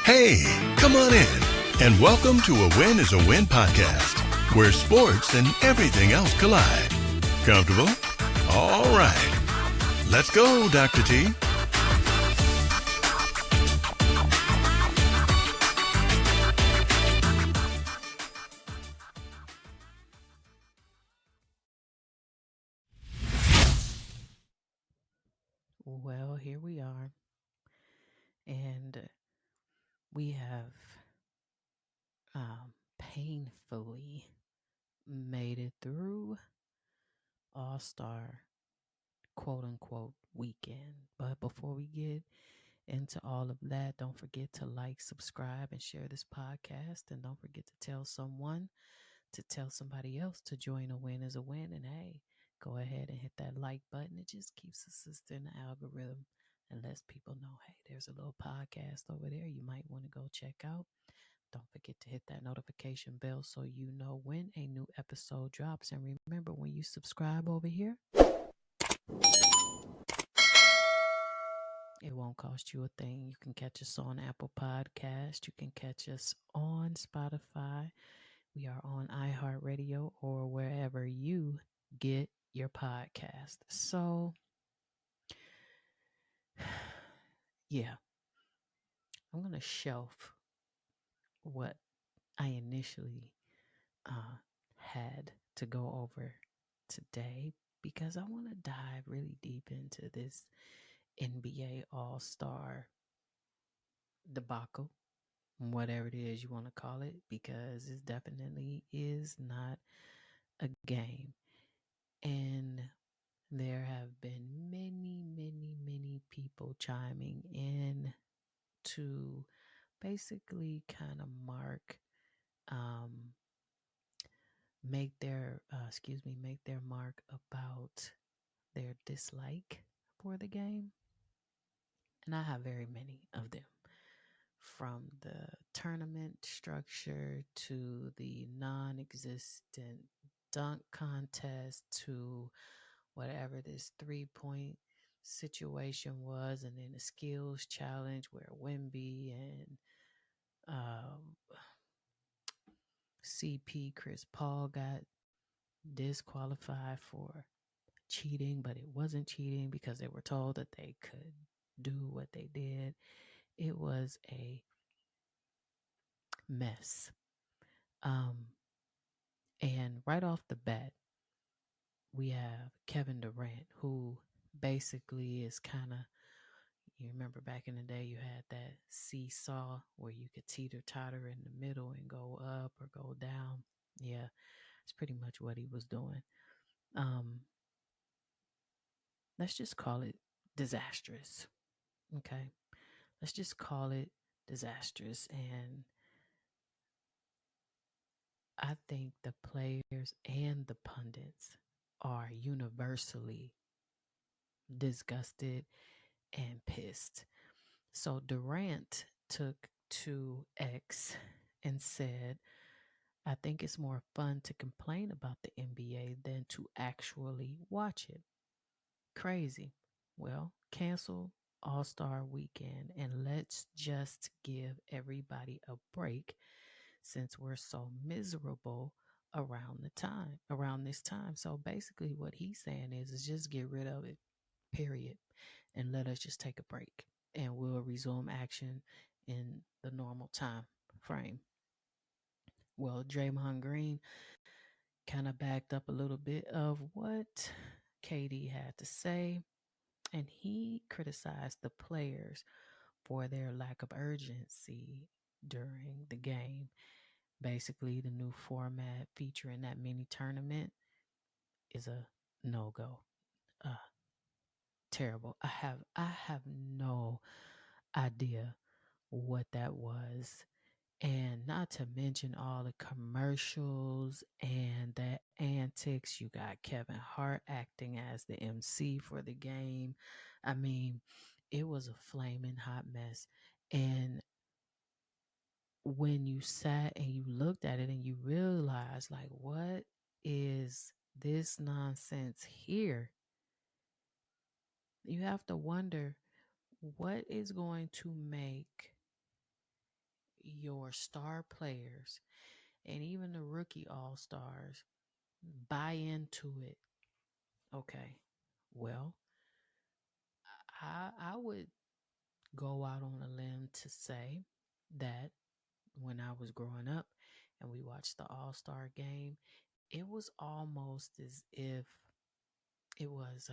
Hey, come on in and welcome to A Win is a Win podcast, where sports and everything else collide. Comfortable? All right. Let's go, Dr. T. Well, here we are, and we have painfully made it through All-Star quote unquote weekend. But before we get into all of that, don't forget to like, subscribe, and share this podcast. And don't forget to tell someone to tell somebody else to join A Win is a Win. And hey, go ahead and hit that like button. It just keeps us in the algorithm and lets people know, hey, there's a little podcast over there you might want to go check out. Don't forget to hit that notification bell so you know when a new episode drops. And remember, when you subscribe over here, it won't cost you a thing. You can catch us on Apple Podcast. You can catch us on Spotify. We are on iHeartRadio or wherever you get your podcast. So, yeah, I'm going to shelf what I initially had to go over today because I want to dive really deep into this NBA All-Star debacle, whatever it is you want to call it, because it definitely is not a game. And there have been many people chiming in to basically kind of um, make their mark about their dislike for the game. And I have very many of them, from the tournament structure to the non existent dunk contest to whatever this 3 point situation was, and then the skills challenge where Wemby and um, CP Chris Paul got disqualified for cheating, but it wasn't cheating because they were told that they could do what they did. It was a mess. Um, and right off the bat, we have Kevin Durant, who basically is kind of, you remember back in the day, you had that seesaw where you could teeter totter in the middle and go up or go down. Yeah, it's pretty much what he was doing. Um, let's just call it disastrous. Okay. Let's just call it disastrous. And I think the players and the pundits are universally disgusted and pissed. So Durant took to X and said, I think it's more fun to complain about the NBA than to actually watch it. Crazy. Well, cancel All Star weekend and let's just give everybody a break since we're so miserable around this time. So basically what he's saying is just get rid of it, period, and let us just take a break and we'll resume action in the normal time frame. Well, Draymond Green kind of backed up a little bit of what KD had to say, and he criticized the players for their lack of urgency during the game. Basically, the new format featuring that mini tournament is a no go. Uh, Terrible. I have no idea what that was. And not to mention all the commercials and the antics. You got Kevin Hart acting as the MC for the game. I mean, it was a flaming hot mess. And when you sat and you looked at it and you realized, like, what is this nonsense here? You have to wonder what is going to make your star players and even the rookie all stars buy into it, okay, well, I would go out on a limb to say that when I was growing up and we watched the All Star game, it was almost as if it was,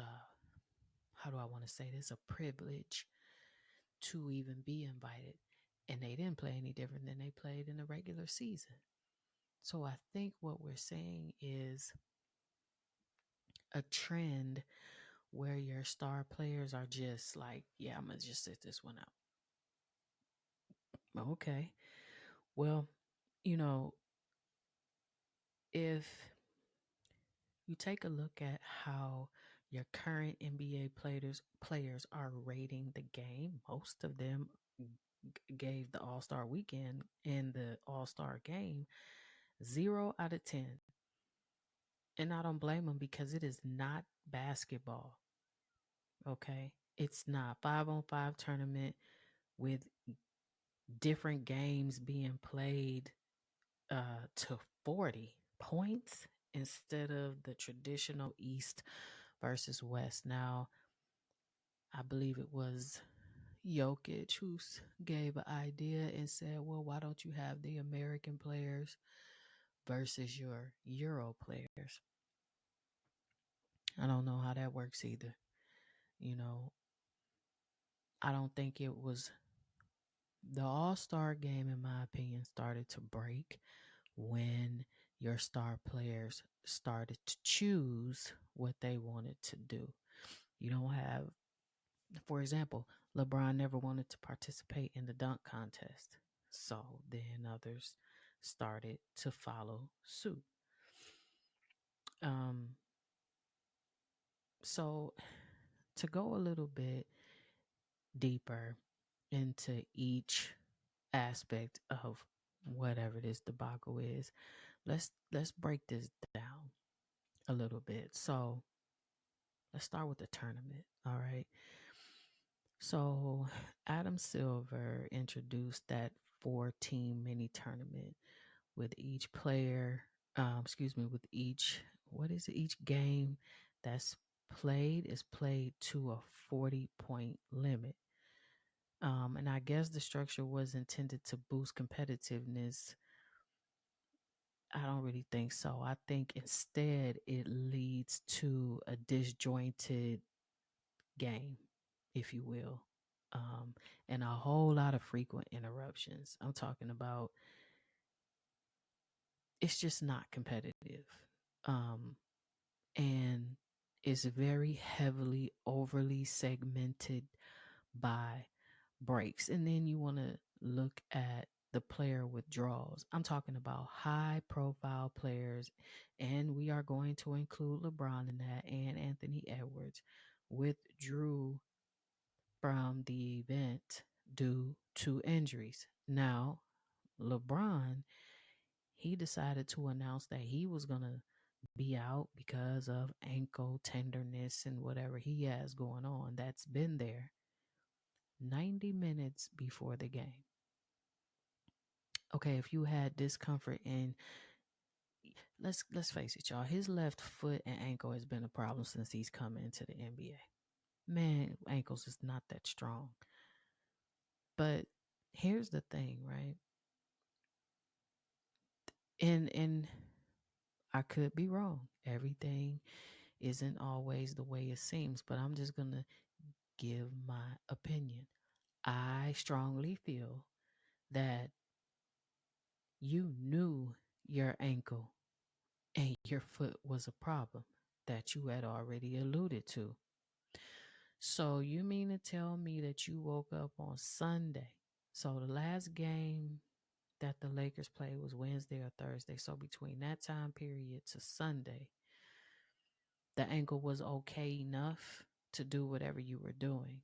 how do I want to say this, a privilege to even be invited. And they didn't play any different than they played in the regular season. So I think what we're saying is a trend where your star players are just like, yeah, I'm going to just sit this one out. Okay. Well, you know, if you take a look at how your current NBA players are rating the game, most of them gave the All-Star weekend and the All-Star game 0 out of 10. And I don't blame them because it is not basketball. Okay. It's not 5-on-5 tournament with different games being played to 40 points instead of the traditional East versus West. Now, I believe it was Jokic who gave an idea and said, well, why don't you have the American players versus your Euro players? I don't know how that works either. You know, I don't think it was the All-Star game, in my opinion, started to break when your star players started to choose what they wanted to do. You don't have, for example, LeBron never wanted to participate in the dunk contest. So then others started to follow suit. Um, so to go a little bit deeper into each aspect of whatever this debacle is, let's break this down a little bit. So let's start with the tournament. All right. So Adam Silver introduced that 4-team mini tournament with each player, with each, what is it? Each game that's played is played to a 40-point limit. And I guess the structure was intended to boost competitiveness. I don't really think so. I think instead it leads to a disjointed game, if you will, and a whole lot of frequent interruptions. I'm talking about it's just not competitive. Um, and it's very heavily, overly segmented by breaks. And then you want to look at the player withdrawals. I'm talking about high profile players, and we are going to include LeBron in that, and Anthony Edwards withdrew from the event due to injuries. Now, LeBron, he decided to announce that he was going to be out because of ankle tenderness and whatever he has going on that's been there 90 minutes before the game. Okay, if you had discomfort in, let's face it, y'all, his left foot and ankle has been a problem since he's come into the NBA. Man, ankles is not that strong. But here's the thing, right? And I could be wrong. Everything isn't always the way it seems, but I'm just gonna give my opinion. I strongly feel that you knew your ankle and your foot was a problem that you had already alluded to. So you mean to tell me that you woke up on Sunday? So the last game that the Lakers played was Wednesday or Thursday. So between that time period to Sunday, the ankle was okay enough to do whatever you were doing.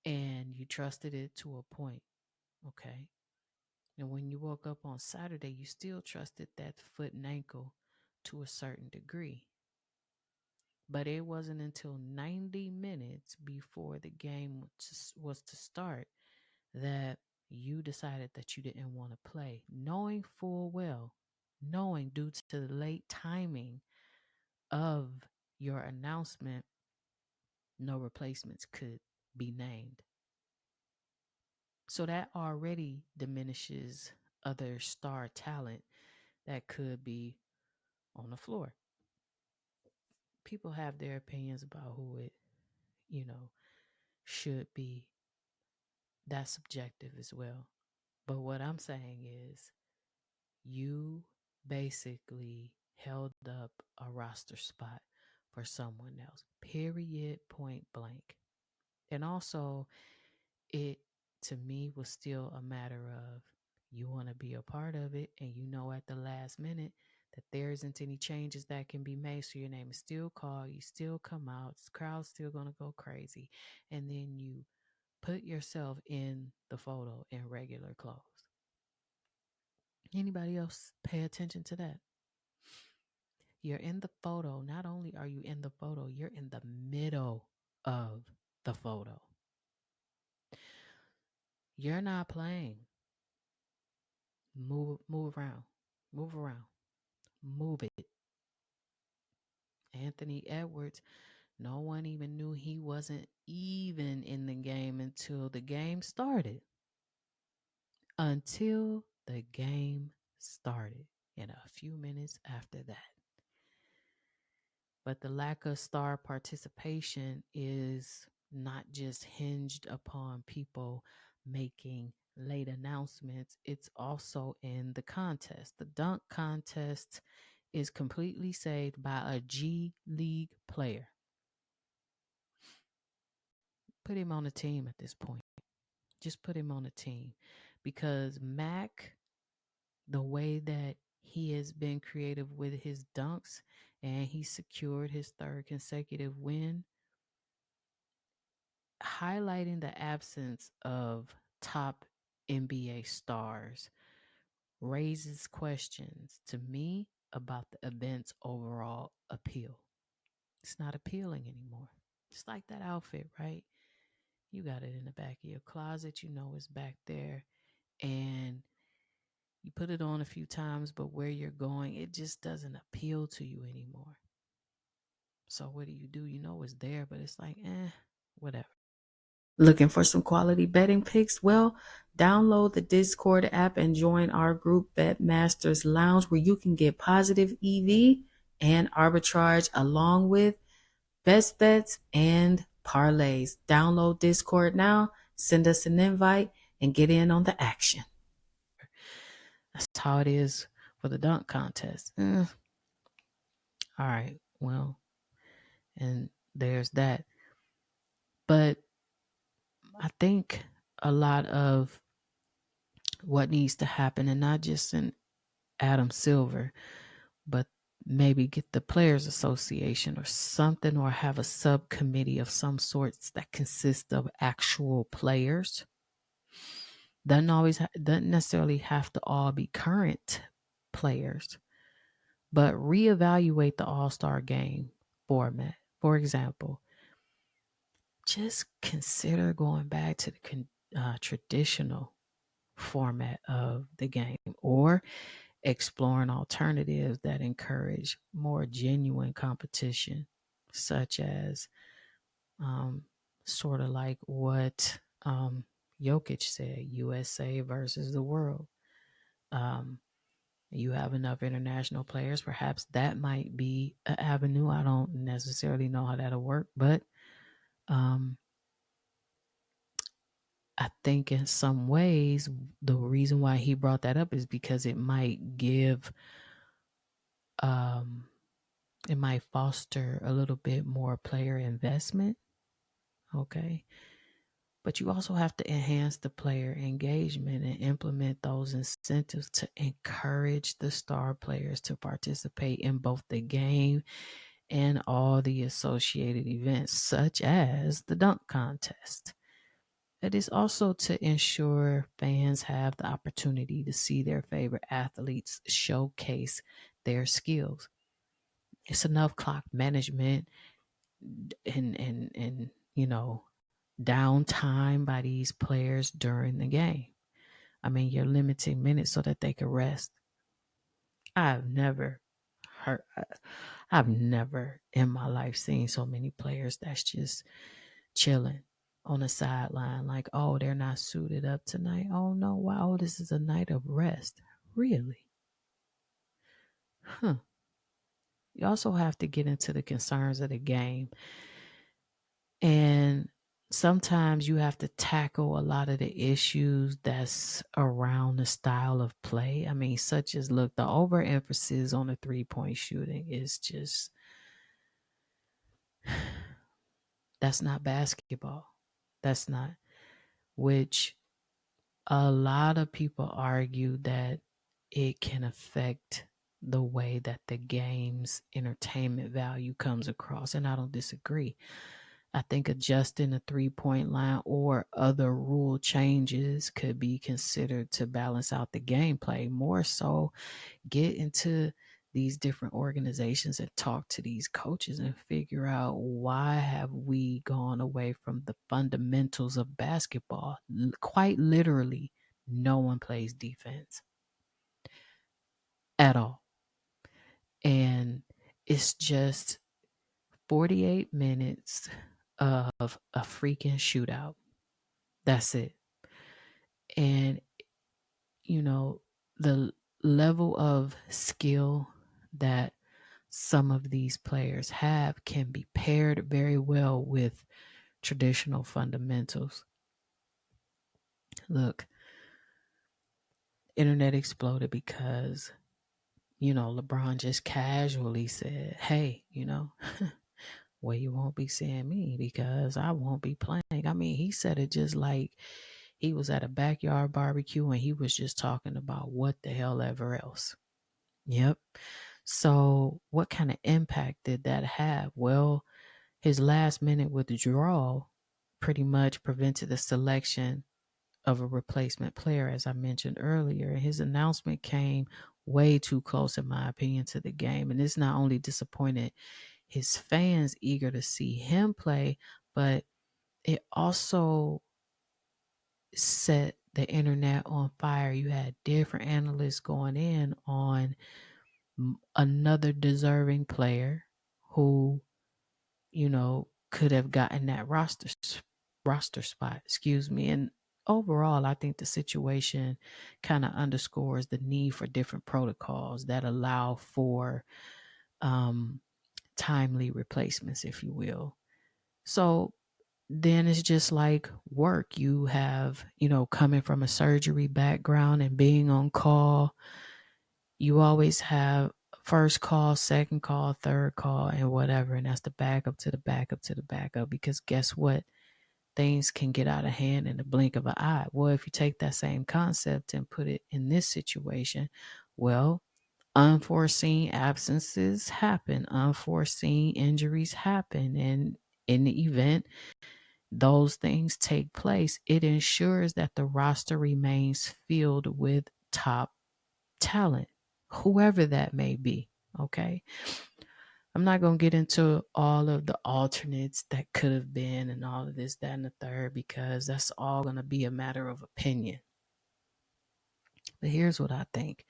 And you trusted it to a point. Okay. And when you woke up on Saturday, you still trusted that foot and ankle to a certain degree. But it wasn't until 90 minutes before the game was to start that you decided that you didn't want to play, knowing full well, knowing due to the late timing of your announcement, no replacements could be named. So that already diminishes other star talent that could be on the floor. People have their opinions about who it, should be. That's subjective as well. But what I'm saying is you basically held up a roster spot for someone else, period, point blank. And also, it to me was still a matter of you want to be a part of it, and you know at the last minute that there isn't any changes that can be made, so your name is still called, you still come out, the crowd's still going to go crazy, and then you put yourself in the photo in regular clothes. Anybody else pay attention to that? You're in the photo. Not only are you in the photo, you're in the middle of the photo. You're not playing. Move around. Move around. Move it. Anthony Edwards, no one even knew he wasn't even in the game until the game started. Until the game started. And a few minutes after that. But the lack of star participation is not just hinged upon people making late announcements, it's also in the contest. The dunk contest is completely saved by a G League player. Put him on a team at this point. Just put him on a team because Mac, the way that he has been creative with his dunks and he secured his third consecutive win, highlighting the absence of top NBA stars raises questions to me about the event's overall appeal. It's not appealing anymore. It's like that outfit, right? You got it in the back of your closet, you know it's back there, and you put it on a few times, but where you're going, it just doesn't appeal to you anymore. So what do? You know it's there, but it's like, whatever. Looking for some quality betting picks? Well, download the Discord app and join our group Bet Masters Lounge where you can get positive EV and arbitrage along with best bets and parlays. Download Discord now, send us an invite, and get in on the action. That's how it is for the dunk contest. All right, well, and there's that. But I think a lot of what needs to happen, and not just in Adam Silver, but maybe get the Players Association or something, or have a subcommittee of some sorts that consists of actual players. Doesn't necessarily have to all be current players, but reevaluate the All-Star game format. For example, just consider going back to the traditional format of the game, or exploring alternatives that encourage more genuine competition, such as sort of like what Jokic said, USA versus the world. You have enough international players, perhaps that might be an avenue. I don't necessarily know how that'll work, but I think in some ways, the reason why he brought that up is because it might foster a little bit more player investment. Okay. But you also have to enhance the player engagement and implement those incentives to encourage the star players to participate in both the game and all the associated events, such as the dunk contest. It is also to ensure fans have the opportunity to see their favorite athletes showcase their skills. It's enough clock management and downtime by these players during the game. I mean, you're limiting minutes so that they can rest. I've never heard, I've never in my life seen so many players that's just chilling on the sideline, like, oh, they're not suited up tonight. Oh, no, wow, this is a night of rest. Really? Huh. You also have to get into the concerns of the game. And sometimes you have to tackle a lot of the issues that's around the style of play. I mean, such as, look, the overemphasis on the 3-point shooting is just, that's not basketball. That's not, which a lot of people argue that it can affect the way that the game's entertainment value comes across. And I don't disagree. I think adjusting the 3-point line or other rule changes could be considered to balance out the gameplay. More so, get into these different organizations and talk to these coaches and figure out, why have we gone away from the fundamentals of basketball? Quite literally, no one plays defense at all. And it's just 48 minutes of a freaking shootout. That's it. And, you know, the level of skill that some of these players have can be paired very well with traditional fundamentals. Look, internet exploded because, LeBron just casually said, hey, well, you won't be seeing me because I won't be playing. I mean, he said it just like he was at a backyard barbecue and he was just talking about what the hell ever else. Yep. So, what kind of impact did that have? Well, his last minute withdrawal pretty much prevented the selection of a replacement player, as I mentioned earlier. And his announcement came way too close, in my opinion, to the game. And this not only disappointed his fans eager to see him play, but it also set the internet on fire. You had different analysts going in on another deserving player who, could have gotten that roster spot, excuse me. And overall, I think the situation kind of underscores the need for different protocols that allow for um, timely replacements, if you will. So then it's just like work. You have, coming from a surgery background and being on call, you always have first call, second call, third call, and whatever. And that's the backup to the backup to the backup. Because guess what? Things can get out of hand in the blink of an eye. Well, if you take that same concept and put it in this situation, well, unforeseen absences happen, unforeseen injuries happen. And in the event those things take place, it ensures that the roster remains filled with top talent, whoever that may be. Okay. I'm not going to get into all of the alternates that could have been and all of this, that, and the third, because that's all going to be a matter of opinion. But here's what I think.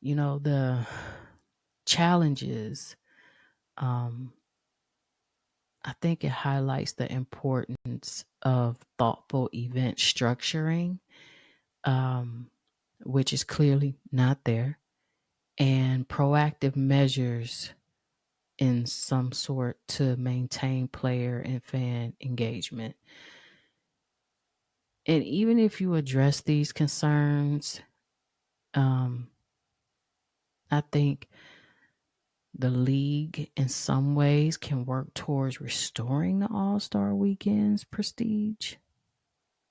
The challenges, I think it highlights the importance of thoughtful event structuring, which is clearly not there, and proactive measures in some sort to maintain player and fan engagement. And even if you address these concerns, I think the league in some ways can work towards restoring the All-Star weekend's prestige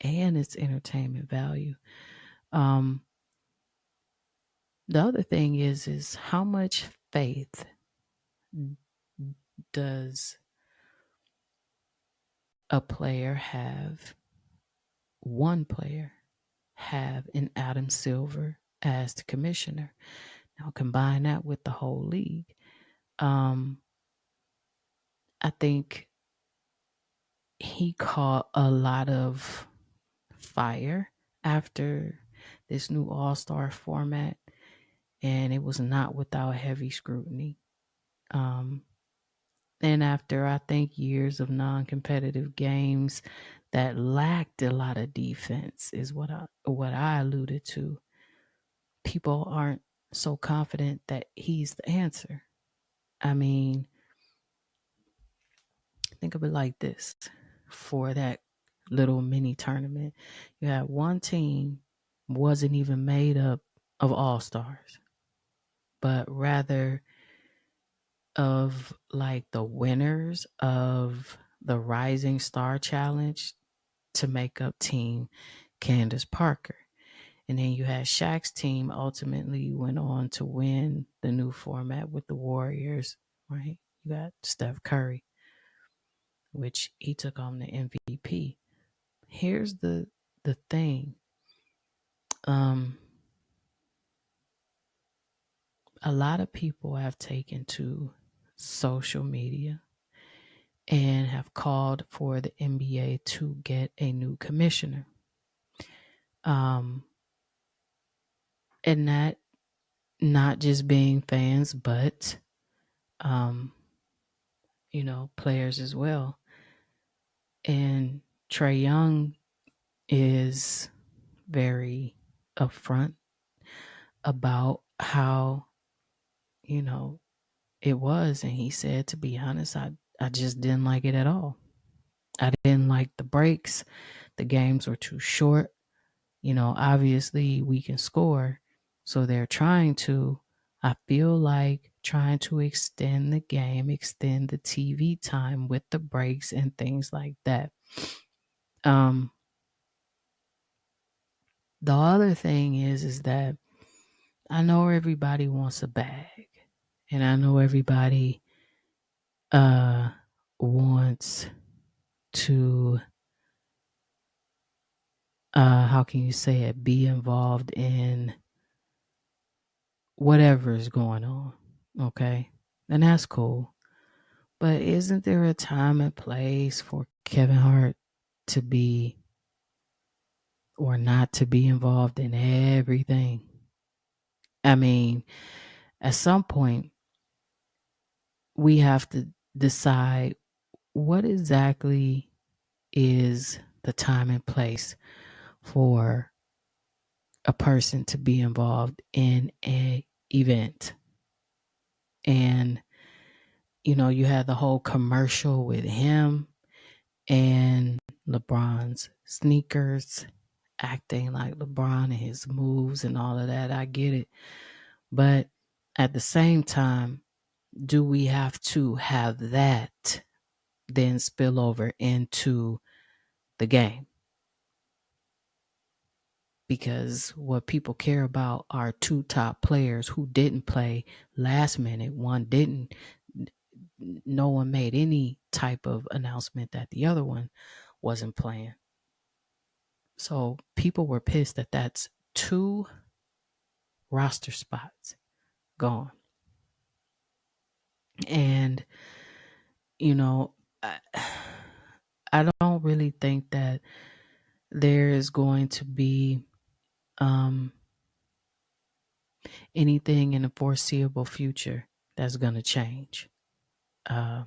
and its entertainment value. The other thing is how much faith does one player have in Adam Silver as the commissioner? Now combine that with the whole league. I think he caught a lot of fire after this new All-Star format, and it was not without heavy scrutiny. And after, I think, years of non-competitive games that lacked a lot of defense, is what I alluded to. People aren't so confident that he's the answer. I mean, think of it like this: for that little mini tournament, you had one team wasn't even made up of all-stars, but rather of like the winners of the Rising Star Challenge to make up Team Candace Parker. And then you had Shaq's team ultimately went on to win the new format with the Warriors, right? You got Steph Curry, which he took on the MVP. Here's the thing. A lot of people have taken to social media and have called for the NBA to get a new commissioner. And that not just being fans, but players as well. And Trae Young is very upfront about how, it was. And he said, to be honest, I just didn't like it at all. I didn't like the breaks. The games were too short. Obviously we can score. So they're I feel like, trying to extend the game, extend the TV time with the breaks and things like that. The other thing is that I know everybody wants a bag, and I know everybody wants to how can you say it, be involved in whatever is going on. Okay. And that's cool. But isn't there a time and place for Kevin Hart to be or not to be involved in everything? I mean, at some point, we have to decide what exactly is the time and place for a person to be involved in an event. And, you had the whole commercial with him and LeBron's sneakers, acting like LeBron and his moves and all of that. I get it. But at the same time, do we have to have that then spill over into the game? Because what people care about are two top players who didn't play last minute. One didn't. No one made any type of announcement that the other one wasn't playing. So people were pissed that that's two roster spots gone. And, I, I don't really think that there is going to be anything in the foreseeable future that's going to change. I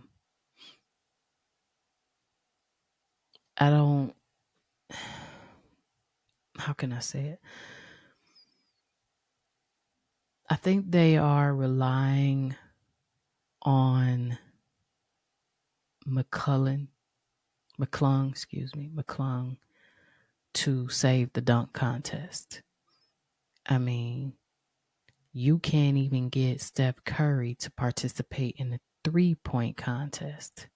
don't, how can I say it? I think they are relying on McClung to save the dunk contest. I mean, you can't even get Steph Curry to participate in the 3-point contest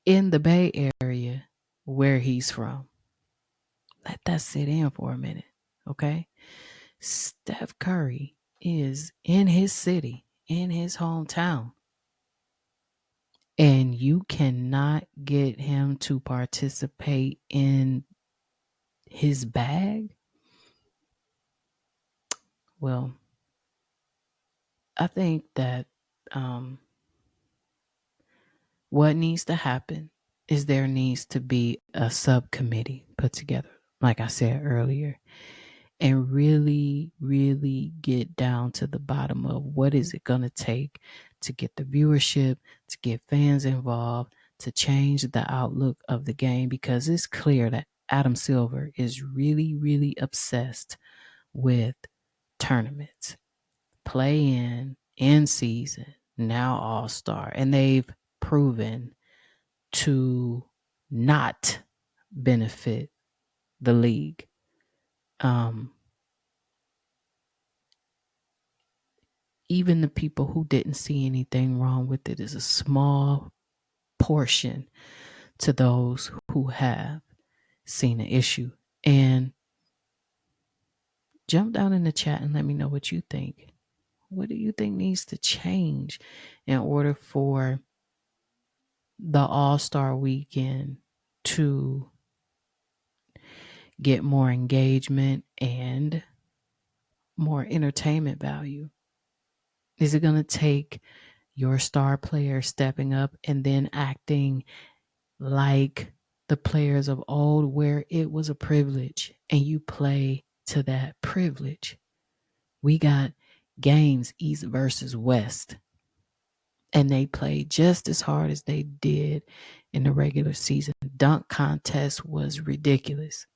in the Bay Area where he's from. Let that sit in for a minute, okay? Steph Curry is in his city, in his hometown, and you cannot get him to participate in his bag. Well, I think that what needs to happen is there needs to be a subcommittee put together, like I said earlier, and really, really get down to the bottom of what is it going to take to get the viewership, to get fans involved, to change the outlook of the game, because it's clear that Adam Silver is really, really obsessed with tournaments, in season, now All-Star, and they've proven to not benefit the league. Even the people who didn't see anything wrong with it is a small portion to those who have seen an issue. And jump down in the chat and let me know what you think. What do you think needs to change in order for the All-Star weekend to get more engagement and more entertainment value? Is it going to take your star player stepping up and then acting like the players of old, where it was a privilege and you play to that privilege? We got games East versus West, and they played just as hard as they did in the regular season. Dunk contest was ridiculous.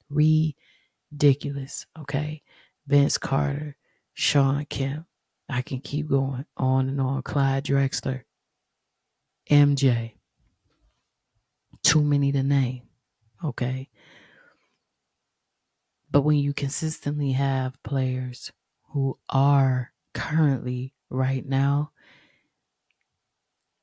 Ridiculous, okay? Vince Carter, Sean Kemp. I can keep going on and on. Clyde Drexler, MJ. Too many to name, okay? But when you consistently have players who are currently right now,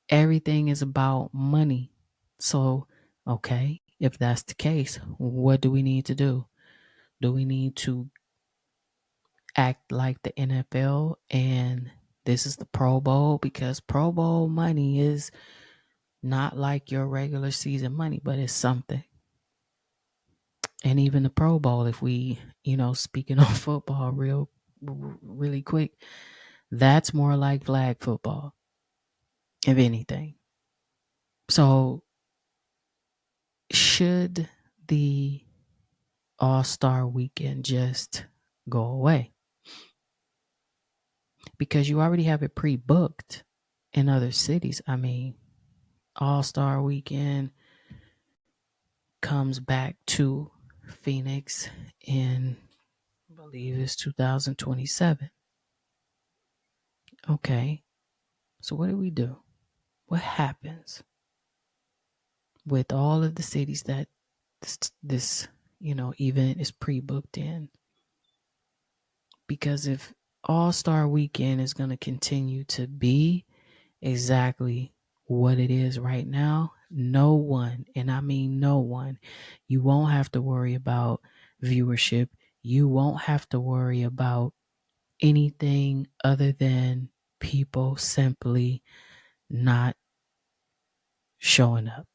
everything is about money. So, okay, if that's the case, what do we need to do? Do we need to act like the NFL and this is the Pro Bowl? Because Pro Bowl money is not like your regular season money, but it's something. And even the Pro Bowl, if we, speaking on football really quick, that's more like flag football, if anything. So should the All-Star weekend just go away? Because you already have it pre-booked in other cities. I mean, All-Star weekend comes back to Phoenix in, I believe it's 2027. Okay, so what do we do? What happens with all of the cities that this event is pre-booked in? Because if All-Star weekend is going to continue to be exactly what it is right now, no one, and I mean no one, you won't have to worry about viewership. You won't have to worry about anything other than people simply not showing up.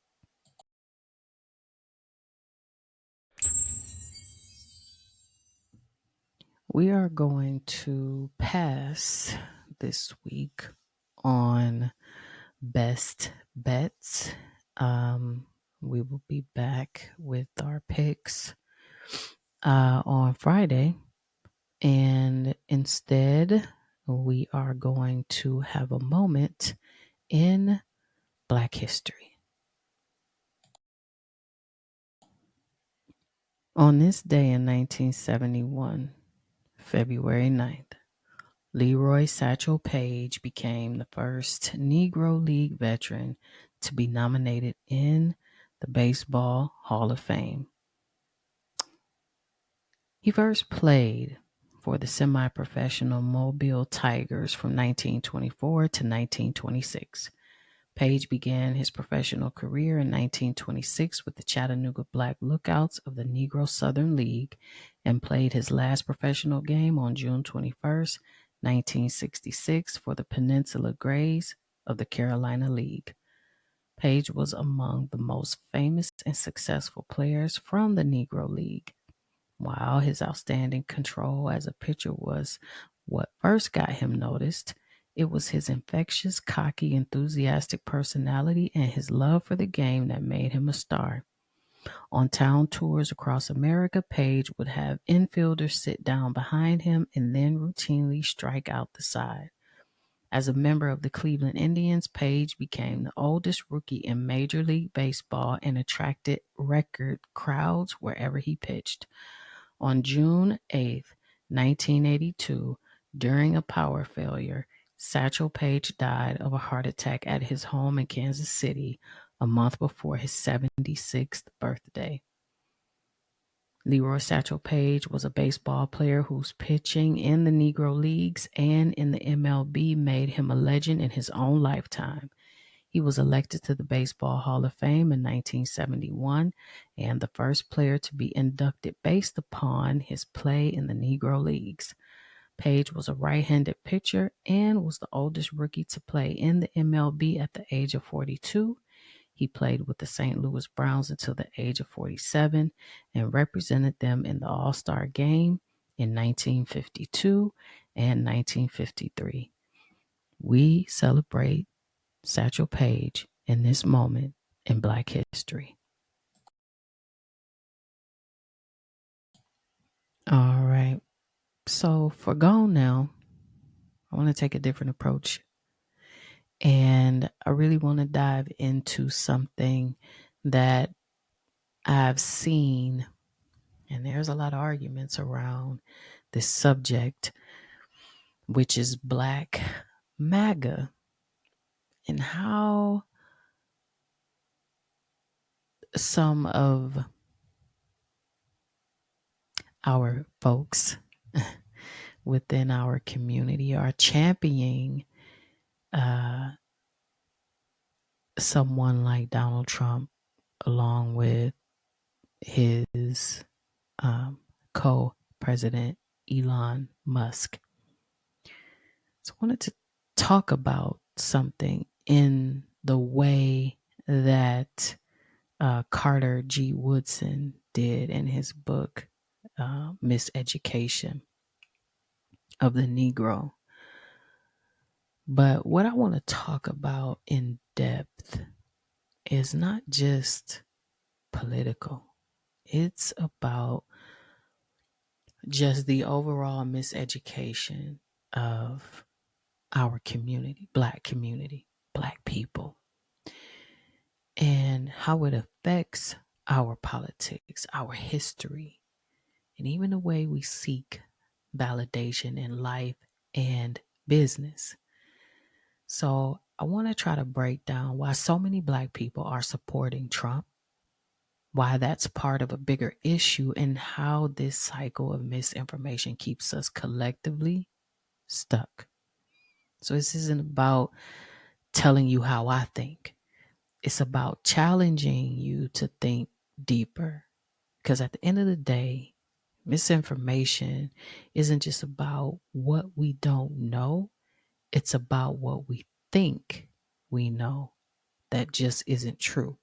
We are going to pass this week on best bets. We will be back with our picks on Friday. And instead, we are going to have a moment in Black history. On this day in 1971, February 9th, Leroy Satchel Paige became the first Negro League veteran to be nominated in the Baseball Hall of Fame. He first played for the semi-professional Mobile Tigers from 1924 to 1926. Paige began his professional career in 1926 with the Chattanooga Black Lookouts of the Negro Southern League and played his last professional game on June 21st, 1966 for the Peninsula Grays of the Carolina League. Paige was among the most famous and successful players from the Negro League. While his outstanding control as a pitcher was what first got him noticed, it was his infectious, cocky, enthusiastic personality and his love for the game that made him a star. On town tours across America, Page would have infielders sit down behind him and then routinely strike out the side. As a member of the Cleveland Indians, Page became the oldest rookie in Major League Baseball and attracted record crowds wherever he pitched. On June 8th, 1982, during a power failure, Satchel Paige died of a heart attack at his home in Kansas City a month before his 76th birthday. Leroy Satchel Paige was a baseball player whose pitching in the Negro Leagues and in the MLB made him a legend in his own lifetime. He was elected to the Baseball Hall of Fame in 1971 and the first player to be inducted based upon his play in the Negro Leagues. Page was a right-handed pitcher and was the oldest rookie to play in the MLB at the age of 42. He played with the St. Louis Browns until the age of 47 and represented them in the All-Star game in 1952 and 1953. We celebrate Satchel Paige in this moment in Black history. All right. So for Gone Now, I want to take a different approach. And I really want to dive into something that I've seen, and there's a lot of arguments around this subject, which is Black MAGA, and how some of our folks within our community are championing someone like Donald Trump along with his co-president Elon Musk. So I wanted to talk about something in the way that Carter G. Woodson did in his book, Miseducation of the Negro. But what I want to talk about in depth is not just political. It's about just the overall miseducation of our community, Black people, and how it affects our politics, our history, and even the way we seek validation in life and business. So I want to try to break down why so many Black people are supporting Trump, why that's part of a bigger issue, and how this cycle of misinformation keeps us collectively stuck. So this isn't about telling you how I think. It's about challenging you to think deeper. Because at the end of the day, misinformation isn't just about what we don't know. It's about what we think we know that just isn't true.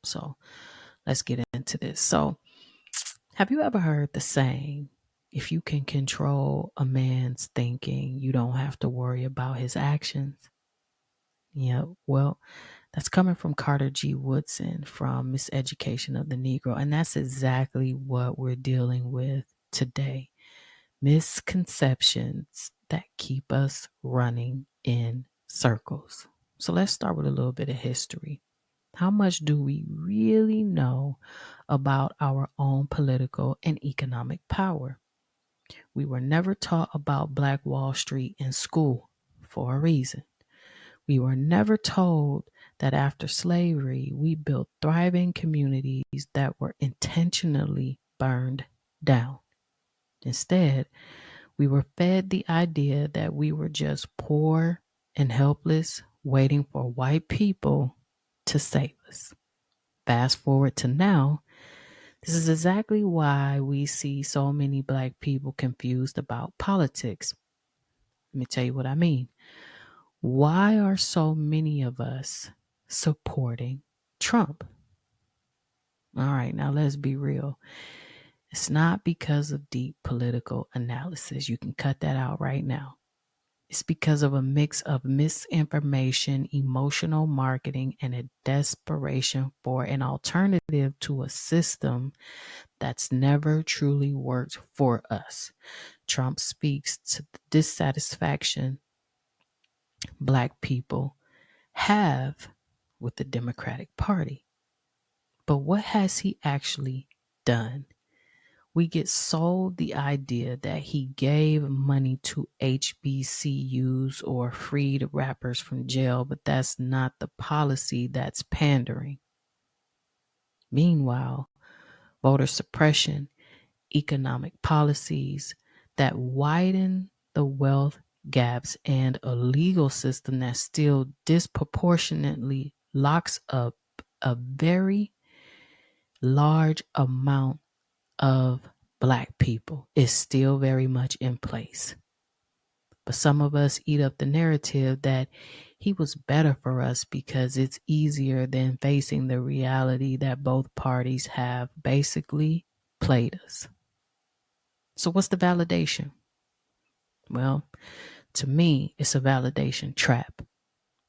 So let's get into this. So have you ever heard the saying, if you can control a man's thinking, you don't have to worry about his actions? Yeah, well, that's coming from Carter G. Woodson from Miseducation of the Negro. And that's exactly what we're dealing with today. Misconceptions that keep us running in circles. So let's start with a little bit of history. How much do we really know about our own political and economic power? We were never taught about Black Wall Street in school for a reason. We were never told that after slavery, we built thriving communities that were intentionally burned down. Instead, we were fed the idea that we were just poor and helpless, waiting for white people to save us. Fast forward to now, this is exactly why we see so many Black people confused about politics. Let me tell you what I mean. Why are so many of us supporting Trump? All right, now let's be real. It's not because of deep political analysis. You can cut that out right now. It's because of a mix of misinformation, emotional marketing, and a desperation for an alternative to a system that's never truly worked for us. Trump speaks to the dissatisfaction Black people have with the Democratic Party. But what has he actually done? We get sold the idea that he gave money to HBCUs or freed rappers from jail, but that's not the policy, that's pandering. Meanwhile, voter suppression, economic policies that widen the wealth gaps, and a legal system that still disproportionately locks up a very large amount of Black people is still very much in place. But some of us eat up the narrative that he was better for us because it's easier than facing the reality that both parties have basically played us. So, what's the validation? Well, to me, it's a validation trap.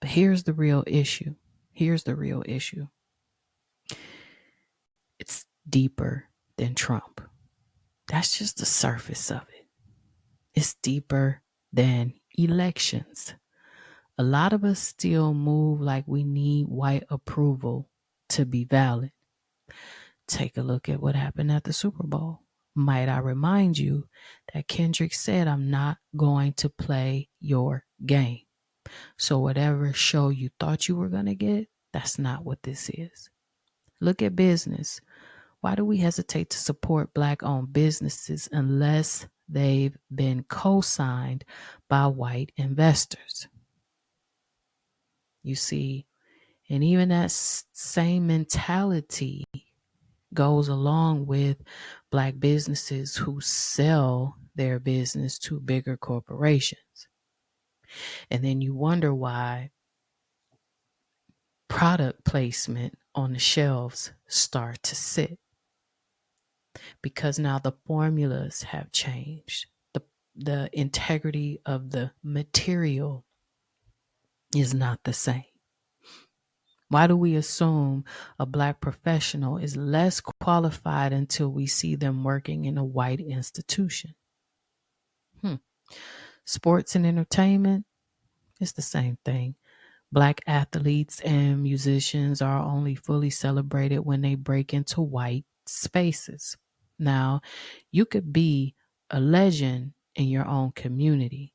But here's the real issue. Here's the real issue. It's deeper than Trump. That's just the surface of it. It's deeper than elections. A lot of us still move like we need white approval to be valid. Take a look at what happened at the Super Bowl. Might I remind you that Kendrick said, "I'm not going to play your game." So whatever show you thought you were going to get, that's not what this is. Look at business. Why do we hesitate to support Black-owned businesses unless they've been co-signed by white investors? You see, and even that same mentality goes along with Black businesses who sell their business to bigger corporations. And then you wonder why product placement on the shelves start to sit, because now the formulas have changed. The integrity of the material is not the same. Why do we assume a Black professional is less qualified until we see them working in a white institution? Sports and entertainment, it's the same thing. Black athletes and musicians are only fully celebrated when they break into white spaces. Now, you could be a legend in your own community,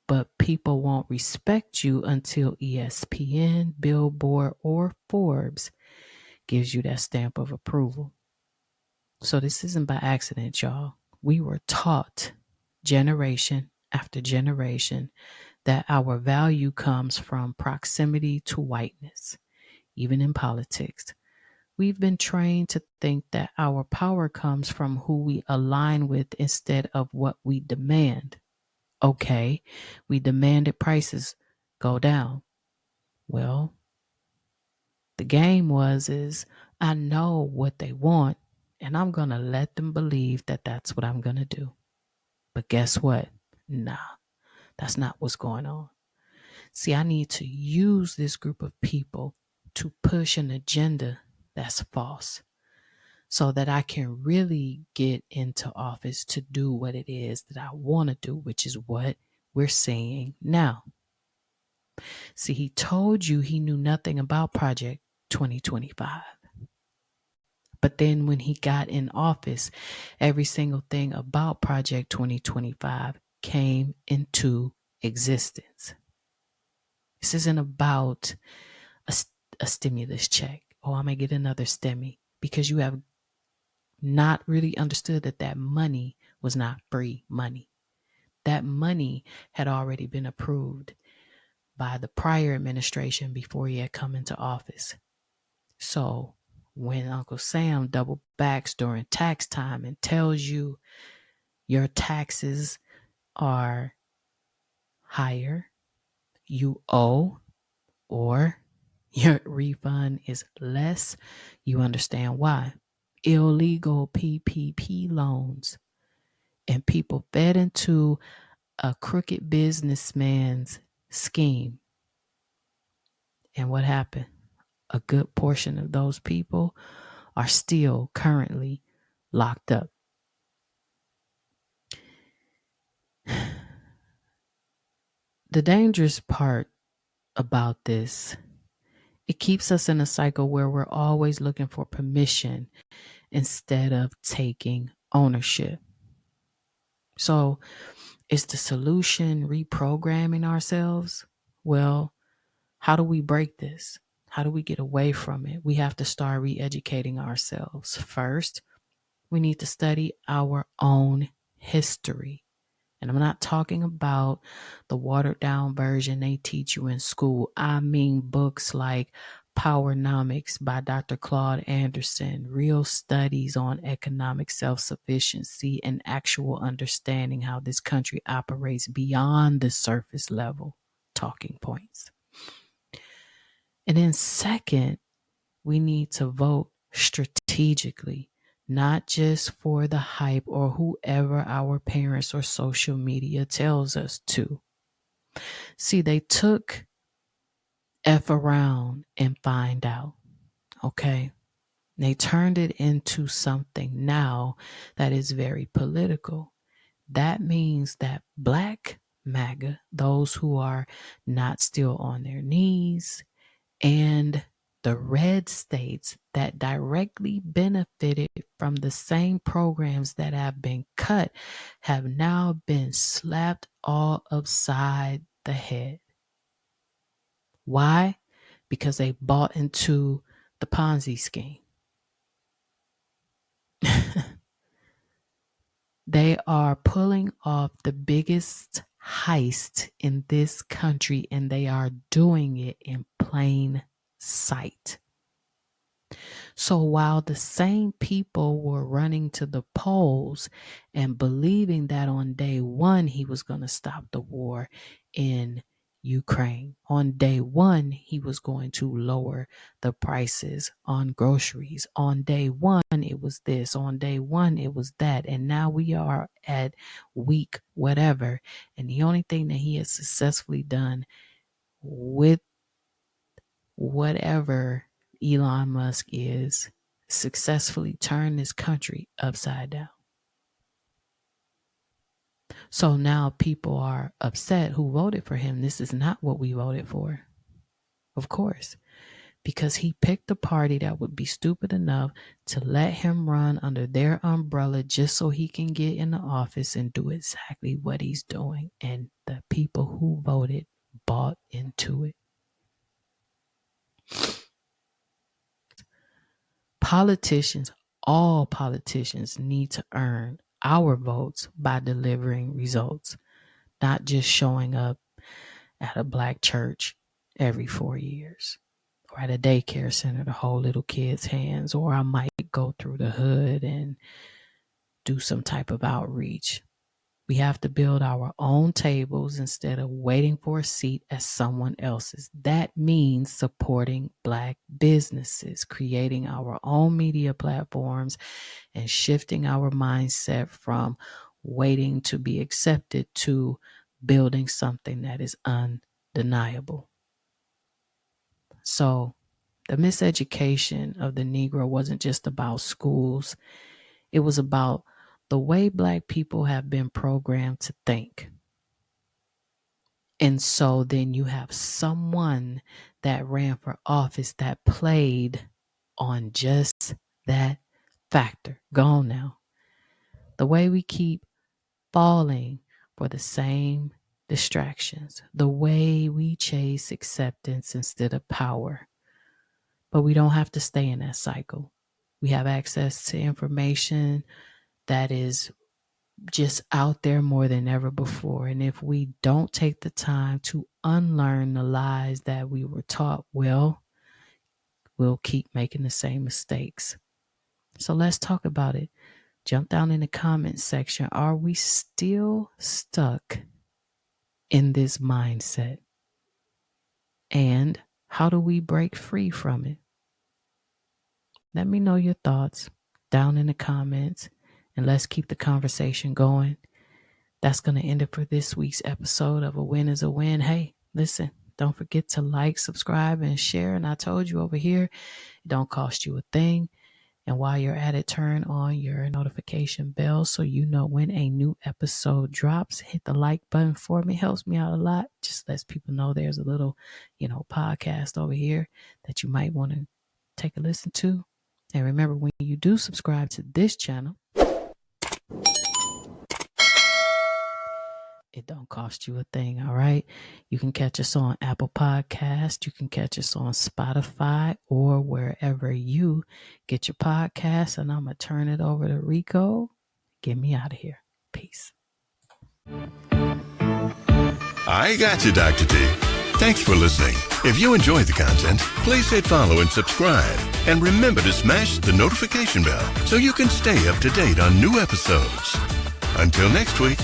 but people won't respect you until ESPN, Billboard, or Forbes gives you that stamp of approval. So this isn't by accident, y'all. We were taught generation after generation that our value comes from proximity to whiteness, even in politics. We've been trained to think that our power comes from who we align with instead of what we demand. Okay, we demanded prices go down. Well, the game is I know what they want, and I'm going to let them believe that that's what I'm going to do. But guess what? Nah, that's not what's going on. See, I need to use this group of people to push an agenda that's false so that I can really get into office to do what it is that I want to do, which is what we're seeing now. See, he told you he knew nothing about Project 2025. But then when he got in office, every single thing about Project 2025 came into existence. This isn't about a stimulus check. Oh, I'm going to get another stimmy, because you have not really understood that that money was not free money. That money had already been approved by the prior administration before he had come into office. So when Uncle Sam double backs during tax time and tells you your taxes are higher, you owe, or your refund is less, you understand why. Illegal PPP loans, and people fed into a crooked businessman's scheme. And what happened? A good portion of those people are still currently locked up. The dangerous part about this, it keeps us in a cycle where we're always looking for permission instead of taking ownership. So, is the solution reprogramming ourselves? Well, how do we break this? How do we get away from it? We have to start re-educating ourselves. First, we need to study our own history. And I'm not talking about the watered down version they teach you in school. I mean books like Powernomics by Dr. Claude Anderson, real studies on economic self-sufficiency and actual understanding how this country operates beyond the surface level talking points. And then second, we need to vote strategically, not just for the hype or whoever our parents or social media tells us to. See, they took F around and find out, okay? They turned it into something now that is very political. That means that Black MAGA, those who are not still on their knees, and the red states that directly benefited from the same programs that have been cut have now been slapped all upside the head. Why? Because they bought into the Ponzi scheme. They are pulling off the biggest heist in this country, and they are doing it in plain sight. So while the same people were running to the polls and believing that on day one he was going to stop the war in Ukraine, on day one he was going to lower the prices on groceries, on day one it was this, on day one it was that, and now we are at week whatever, and the only thing that he has successfully done with whatever Elon Musk is, successfully turn this country upside down. So now people are upset who voted for him. This is not what we voted for, of course, because he picked a party that would be stupid enough to let him run under their umbrella just so he can get in the office and do exactly what he's doing. And the people who voted bought into it. Politicians, all politicians need to earn our votes by delivering results, not just showing up at a Black church every 4 years or at a daycare center to hold little kids' hands, or I might go through the hood and do some type of outreach. We have to build our own tables instead of waiting for a seat at someone else's. That means supporting Black businesses, creating our own media platforms, and shifting our mindset from waiting to be accepted to building something that is undeniable. So, the miseducation of the Negro wasn't just about schools. It was about the way Black people have been programmed to think. And so then you have someone that ran for office that played on just that factor. Gone now. The way we keep falling for the same distractions, the way we chase acceptance instead of power. But we don't have to stay in that cycle. We have access to information that is just out there more than ever before. And if we don't take the time to unlearn the lies that we were taught, well, we'll keep making the same mistakes. So let's talk about it. Jump down in the comments section. Are we still stuck in this mindset? And how do we break free from it? Let me know your thoughts down in the comments, and let's keep the conversation going. that's going to end it for this week's episode of A Win is a Win. Hey, listen, don't forget to like, subscribe, and share. And I told you over here, it don't cost you a thing. And while you're at it, turn on your notification bell so you know when a new episode drops. Hit the like button for me. Helps me out a lot. Just lets people know there's a little, podcast over here that you might want to take a listen to. And remember, when you do subscribe to this channel, it don't cost you a thing, all right? You can catch us on Apple Podcast. You can catch us on Spotify or wherever you get your podcasts. And I'm going to turn it over to Rico. Get me out of here. Peace. I got you, Dr. T. Thanks for listening. If you enjoyed the content, please hit follow and subscribe. And remember to smash the notification bell so you can stay up to date on new episodes. Until next week.